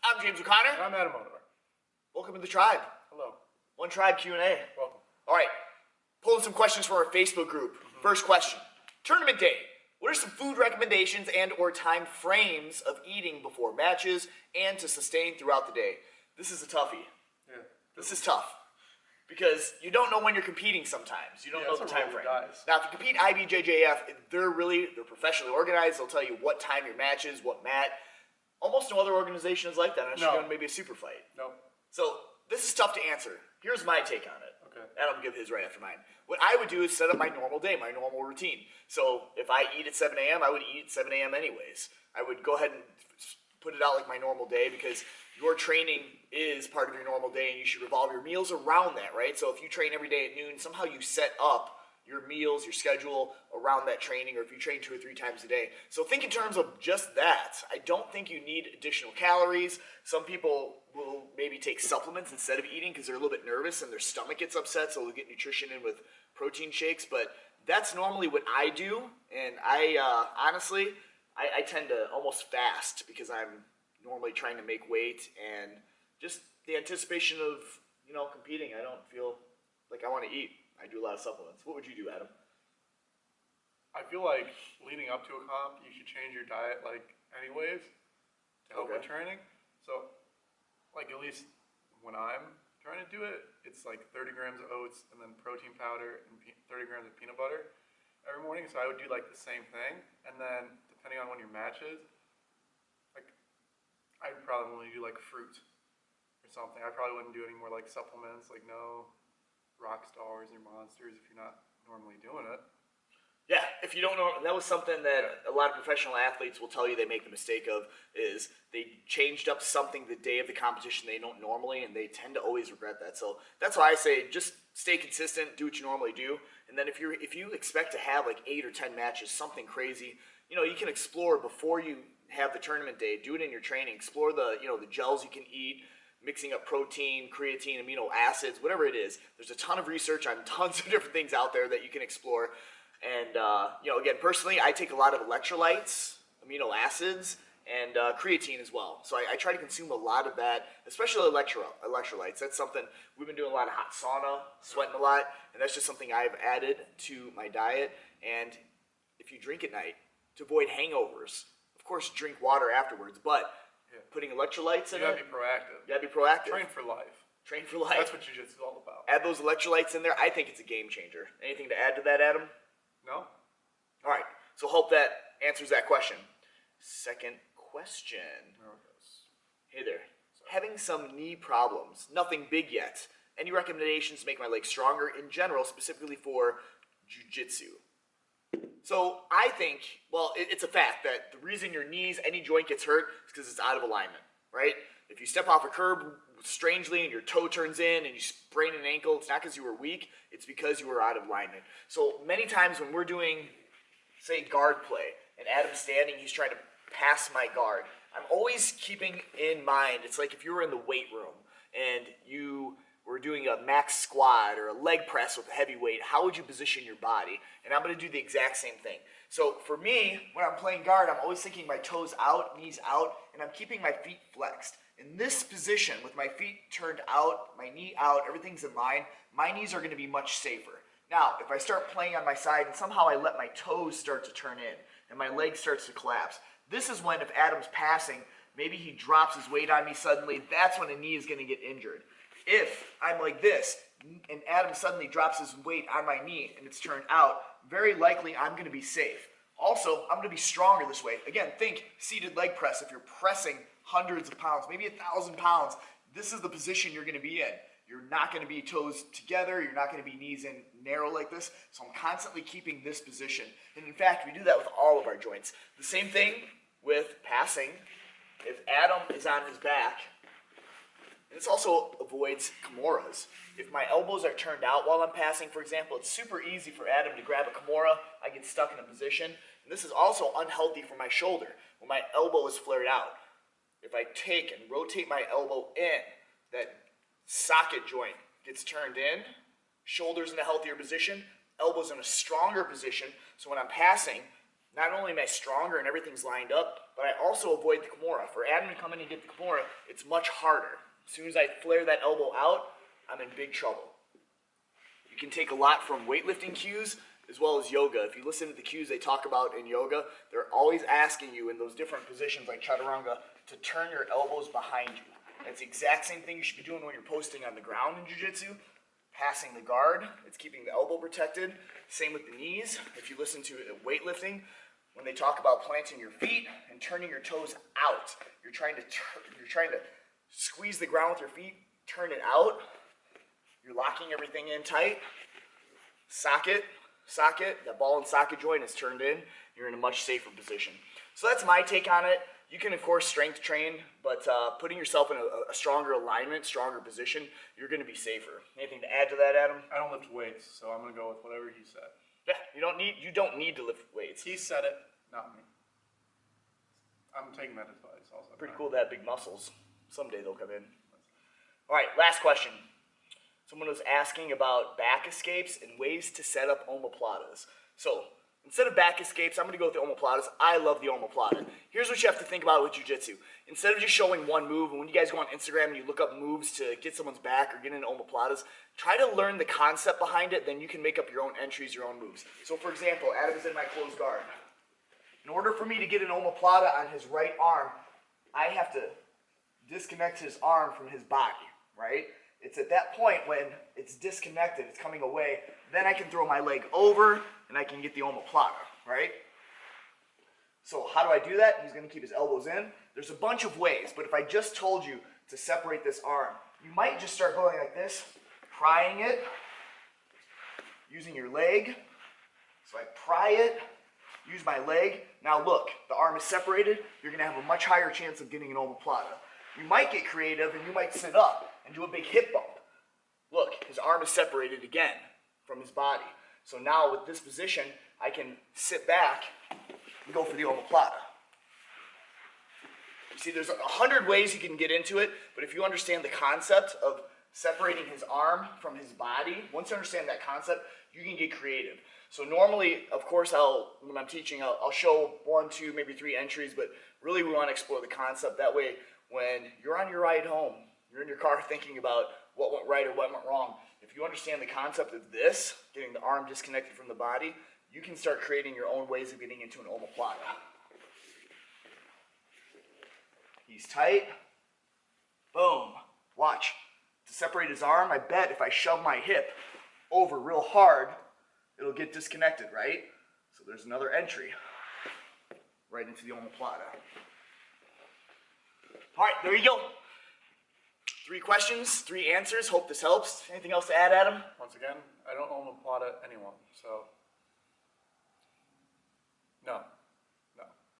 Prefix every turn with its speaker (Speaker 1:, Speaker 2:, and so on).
Speaker 1: I'm James O'Connor.
Speaker 2: And I'm Adam Odor.
Speaker 1: Welcome to the tribe.
Speaker 2: Hello.
Speaker 1: One Tribe Q&A.
Speaker 2: Welcome.
Speaker 1: All right, pulling some questions from our Facebook group. First question, tournament day. What are some food recommendations and or time frames of eating before matches and to sustain throughout the day? This is a toughie.
Speaker 2: Yeah.
Speaker 1: This is tough because you don't know when you're competing sometimes. You don't know the time frame. Now, if you compete IBJJF, they're professionally organized. They'll tell you what time your match is, what mat. Almost no other organization is like that unless you're doing maybe a super fight.
Speaker 2: No.
Speaker 1: So this is tough to answer. Here's my take on it.
Speaker 2: Okay.
Speaker 1: And I'll give his right after mine. What I would do is set up my normal day, my normal routine. So if I eat at 7 a.m., I would eat at 7 a.m. anyways. I would go ahead and put it out like my normal day because your training is part of your normal day and you should revolve your meals around that, right? So if you train every day at noon, somehow you set up your meals, your schedule around that training, or if you train 2 or 3 times a day. So think in terms of just that. I don't think you need additional calories. Some people will maybe take supplements instead of eating because they're a little bit nervous and their stomach gets upset, so they'll get nutrition in with protein shakes. But that's normally what I do, and I honestly, I tend to almost fast because I'm normally trying to make weight and just the anticipation of, competing. I don't feel like I want to eat. I do a lot of supplements. What would you do, Adam?
Speaker 2: I feel like leading up to a comp, you should change your diet anyways to help with training. So at least when I'm trying to do it, it's 30 grams of oats and then protein powder and 30 grams of peanut butter every morning. So I would do the same thing. And then depending on when your match is, I'd probably only do fruit or something. I probably wouldn't do any more supplements, no rock stars or monsters if you're not normally doing it.
Speaker 1: Yeah, if you don't know, that was something that a lot of professional athletes will tell you they make the mistake of, is they changed up something the day of the competition they don't normally, and they tend to always regret that. So that's why I say just stay consistent, do what you normally do, and then if you expect to have 8 or 10 matches, something crazy, you can explore before you have the tournament day. Do it in your training. Explore the gels you can eat, mixing up protein, creatine, amino acids, whatever it is. There's a ton of research on tons of different things out there that you can explore. And, again, personally, I take a lot of electrolytes, amino acids, and creatine as well. So I try to consume a lot of that, especially electrolytes. That's something, we've been doing a lot of hot sauna, sweating a lot, and that's just something I've added to my diet. And if you drink at night, to avoid hangovers, of course, drink water afterwards, but putting electrolytes in it.
Speaker 2: You gotta be proactive.
Speaker 1: You gotta be proactive.
Speaker 2: Train for life.
Speaker 1: Train for life.
Speaker 2: That's what jiu-jitsu is all about.
Speaker 1: Add those electrolytes in there. I think it's a game changer. Anything to add to that, Adam?
Speaker 2: No.
Speaker 1: All right. So hope that answers that question. Second question.
Speaker 2: There it goes.
Speaker 1: Hey there. Having some knee problems. Nothing big yet. Any recommendations to make my legs stronger in general, specifically for jiu-jitsu? So I think, it's a fact that the reason your knees, any joint gets hurt is because it's out of alignment, right? If you step off a curb strangely and your toe turns in and you sprain an ankle, it's not because you were weak, it's because you were out of alignment. So many times when we're doing, say, guard play, and Adam's standing, he's trying to pass my guard, I'm always keeping in mind, it's like if you were in the weight room and you were doing a max squat or a leg press with a heavy weight, how would you position your body? And I'm going to do the exact same thing. So for me, when I'm playing guard, I'm always thinking my toes out, knees out, and I'm keeping my feet flexed. In this position, with my feet turned out, my knee out, everything's in line, my knees are going to be much safer. Now, if I start playing on my side and somehow I let my toes start to turn in and my leg starts to collapse, this is when, if Adam's passing, maybe he drops his weight on me suddenly, that's when a knee is going to get injured. If I'm like this, and Adam suddenly drops his weight on my knee and it's turned out, very likely I'm going to be safe. Also, I'm going to be stronger this way. Again, think seated leg press. If you're pressing hundreds of pounds, maybe 1,000 pounds, this is the position you're going to be in. You're not going to be toes together. You're not going to be knees in narrow like this. So I'm constantly keeping this position. And in fact, we do that with all of our joints. The same thing with passing. If Adam is on his back, and this also avoids kimuras. If my elbows are turned out while I'm passing, for example, it's super easy for Adam to grab a kimura. I get stuck in a position. And this is also unhealthy for my shoulder when my elbow is flared out. If I take and rotate my elbow in, that socket joint gets turned in, shoulders in a healthier position, elbows in a stronger position, so when I'm passing, not only am I stronger and everything's lined up, but I also avoid the Kimura. For Adam to come in and get the Kimura, it's much harder. As soon as I flare that elbow out, I'm in big trouble. You can take a lot from weightlifting cues as well as yoga. If you listen to the cues they talk about in yoga, they're always asking you in those different positions like chaturanga to turn your elbows behind you. That's the exact same thing you should be doing when you're posting on the ground in jiu-jitsu. Passing the guard, it's keeping the elbow protected. Same with the knees. If you listen to weightlifting, when they talk about planting your feet and turning your toes out, you're trying to squeeze the ground with your feet, turn it out. You're locking everything in tight. Socket, that ball and socket joint is turned in. You're in a much safer position. So that's my take on it. You can, of course, strength train, but putting yourself in a stronger alignment, stronger position, you're going to be safer. Anything to add to that, Adam?
Speaker 2: I don't lift weights, so I'm going to go with whatever he said.
Speaker 1: Yeah, you don't need to lift weights.
Speaker 2: He said it, not me. I'm taking that advice also.
Speaker 1: Pretty cool to have big muscles. Someday they'll come in. All right, last question. Someone was asking about back escapes and ways to set up omoplatas. So instead of back escapes, I'm going to go with the omoplatas. I love the omoplata. Here's what you have to think about with jiu-jitsu. Instead of just showing one move, and when you guys go on Instagram and you look up moves to get someone's back or get into omoplatas, try to learn the concept behind it, then you can make up your own entries, your own moves. So for example, Adam's in my closed guard. In order for me to get an omoplata on his right arm, I have to disconnect his arm from his body, right? It's at that point when it's disconnected, it's coming away, then I can throw my leg over and I can get the omoplata, right? So how do I do that? He's going to keep his elbows in. There's a bunch of ways, but if I just told you to separate this arm, you might just start going like this, prying it, using your leg. So I pry it, use my leg. Now look, the arm is separated. You're going to have a much higher chance of getting an omoplata. You might get creative and you might sit up and do a big hip bump. Look, his arm is separated again from his body. So now with this position, I can sit back and go for the omoplata. You see, there's 100 ways you can get into it, but if you understand the concept of separating his arm from his body, once you understand that concept, you can get creative. So normally, of course, when I'm teaching, I'll show 1, 2, maybe 3 entries, but really we want to explore the concept. That way, when you're on your ride home, you're in your car thinking about what went right or what went wrong. If you understand the concept of this, getting the arm disconnected from the body, you can start creating your own ways of getting into an omoplata. He's tight. Boom. Watch. To separate his arm, I bet if I shove my hip over real hard, it'll get disconnected, right? So there's another entry right into the omoplata. All right, there you go. 3 questions, 3 answers. Hope this helps. Anything else to add, Adam?
Speaker 2: Once again, I don't omoplata anyone, so